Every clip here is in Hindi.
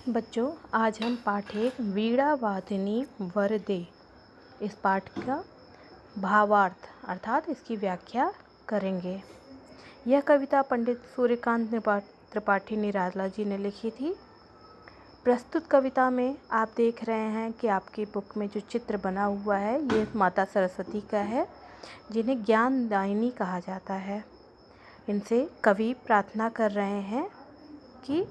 बच्चों, आज हम पाठ एक वीणा वादिनी वरदे इस पाठ का भावार्थ अर्थात इसकी व्याख्या करेंगे। यह कविता पंडित सूर्यकांत त्रिपाठी निराला जी ने लिखी थी। प्रस्तुत कविता में आप देख रहे हैं कि आपकी बुक में जो चित्र बना हुआ है ये माता सरस्वती का है, जिन्हें ज्ञानदायिनी कहा जाता है। इनसे कवि प्रार्थना कर रहे हैं कि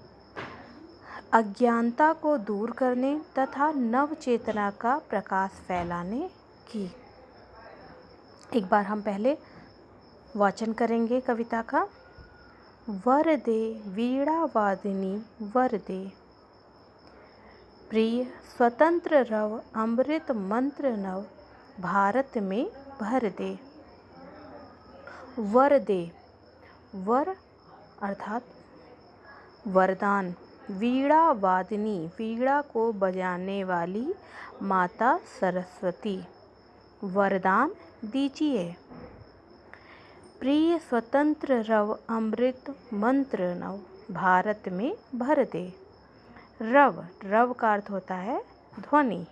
अज्ञानता को दूर करने तथा नव चेतना का प्रकाश फैलाने की। एक बार हम पहले वाचन करेंगे कविता का। वरदे वीणा वादिनी वरदे, प्रिय स्वतंत्र रव अमृत मंत्र नव भारत में भर दे। वरदे, वर अर्थात वरदान, वीणा वादिनी वीणा को बजाने वाली माता सरस्वती वरदान दीजिए। प्रिय स्वतंत्र रव अमृत मंत्र नव भारत में भर दे। रव, रव का अर्थ होता है ध्वनि,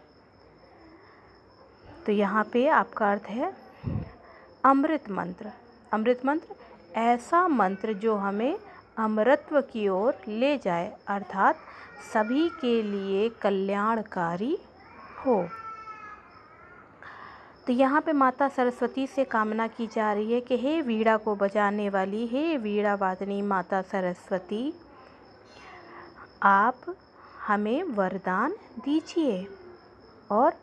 तो यहाँ पे आपका अर्थ है अमृत मंत्र। अमृत मंत्र ऐसा मंत्र जो हमें अमरत्व की ओर ले जाए, अर्थात सभी के लिए कल्याणकारी हो। तो यहाँ पे माता सरस्वती से कामना की जा रही है कि हे वीणा को बजाने वाली, हे वीणा वादनी माता सरस्वती, आप हमें वरदान दीजिए और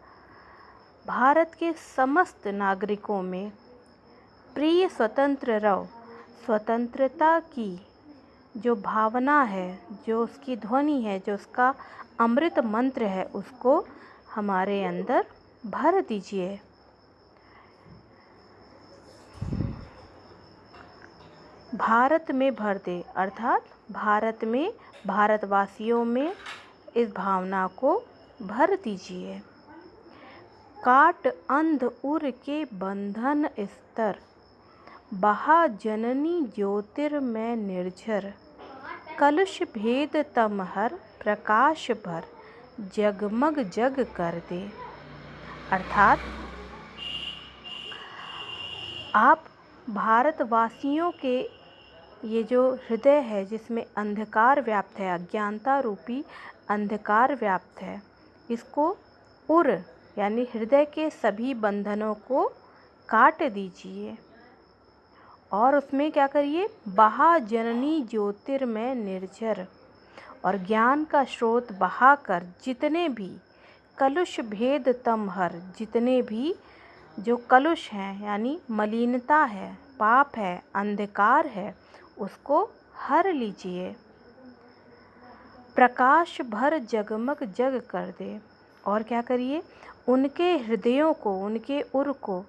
भारत के समस्त नागरिकों में प्रिय स्वतंत्र रव, स्वतंत्रता की जो भावना है, जो उसकी ध्वनि है, जो उसका अमृत मंत्र है, उसको हमारे अंदर भर दीजिए। भारत में भर दे, अर्थात भारत में, भारतवासियों में इस भावना को भर दीजिए। काट अंध उर के बंधन स्तर, बहा जननी ज्योतिर्मय निर्झर, कलुष भेद तमहर प्रकाश भर, जगमग जग कर दे। अर्थात आप भारतवासियों के ये जो हृदय है जिसमें अंधकार व्याप्त है, अज्ञानता रूपी अंधकार व्याप्त है, इसको उर यानी हृदय के सभी बंधनों को काट दीजिए और उसमें क्या करिए, बहा जननी ज्योतिर्मय निर्झर, और ज्ञान का स्रोत बहाकर जितने भी कलुष भेद तमहर, जितने भी जो कलुष हैं यानी मलिनता है, पाप है, अंधकार है, उसको हर लीजिए। प्रकाश भर जगमग जग कर दे, और क्या करिए, उनके हृदयों को, उनके उर को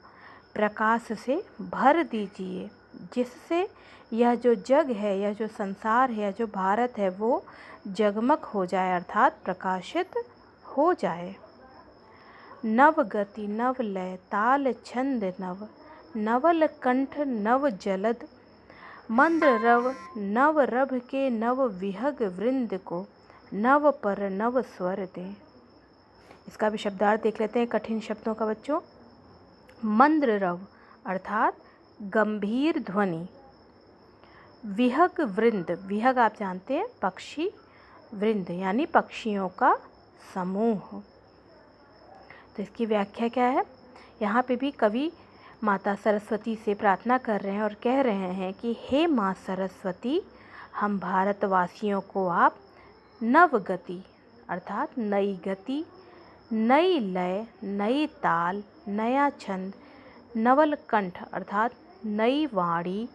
प्रकाश से भर दीजिए, जिससे यह जो जग है, यह जो संसार है, यह जो भारत है, वो जगमग हो जाए, अर्थात प्रकाशित हो जाए। नव गति नव लय ताल छंद नव, नवल कंठ नव जलद, मंद रव नव रभ के नव विहग वृंद को, नव पर नव स्वर दे। इसका भी शब्दार्थ देख लेते हैं कठिन शब्दों का बच्चों। मंद्र रव अर्थात गंभीर ध्वनि, विहग वृंद, विहग आप जानते हैं पक्षी, वृंद यानी पक्षियों का समूह। तो इसकी व्याख्या क्या है, यहाँ पे भी कवि माता सरस्वती से प्रार्थना कर रहे हैं और कह रहे हैं कि हे माँ सरस्वती, हम भारतवासियों को आप नव गति अर्थात नई गति, नई लय, नई ताल, नया छंद, नवल कंठ अर्थात नई वाणी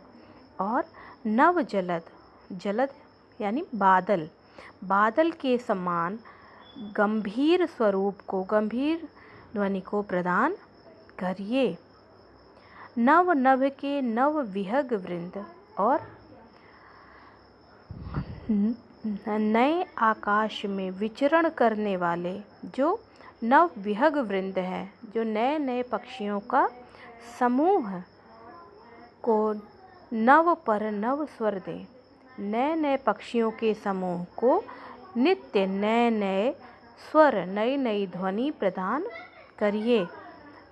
और नव जलद, जलद यानी बादल, बादल के समान गंभीर स्वरूप को, गंभीर ध्वनि को प्रदान करिए। नव नभ के नव विहग वृंद, और नए आकाश में विचरण करने वाले जो नव विहग वृंद हैं, जो नए नए पक्षियों का समूह को नव पर नव स्वर दे, नए नए पक्षियों के समूह को नित्य नए नए स्वर, नई नई ध्वनि प्रदान करिए।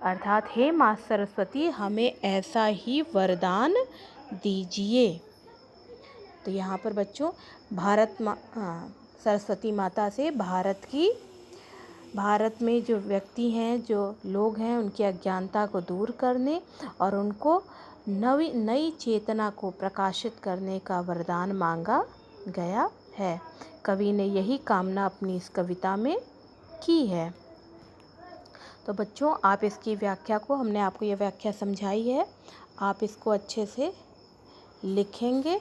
अर्थात हे माँ सरस्वती, हमें ऐसा ही वरदान दीजिए। तो यहाँ पर बच्चों सरस्वती माता से भारत में जो व्यक्ति हैं, जो लोग हैं, उनकी अज्ञानता को दूर करने और उनको नई चेतना को प्रकाशित करने का वरदान मांगा गया है। कवि ने यही कामना अपनी इस कविता में की है। तो बच्चों, आप इसकी व्याख्या को, हमने आपको ये व्याख्या समझाई है, आप इसको अच्छे से लिखेंगे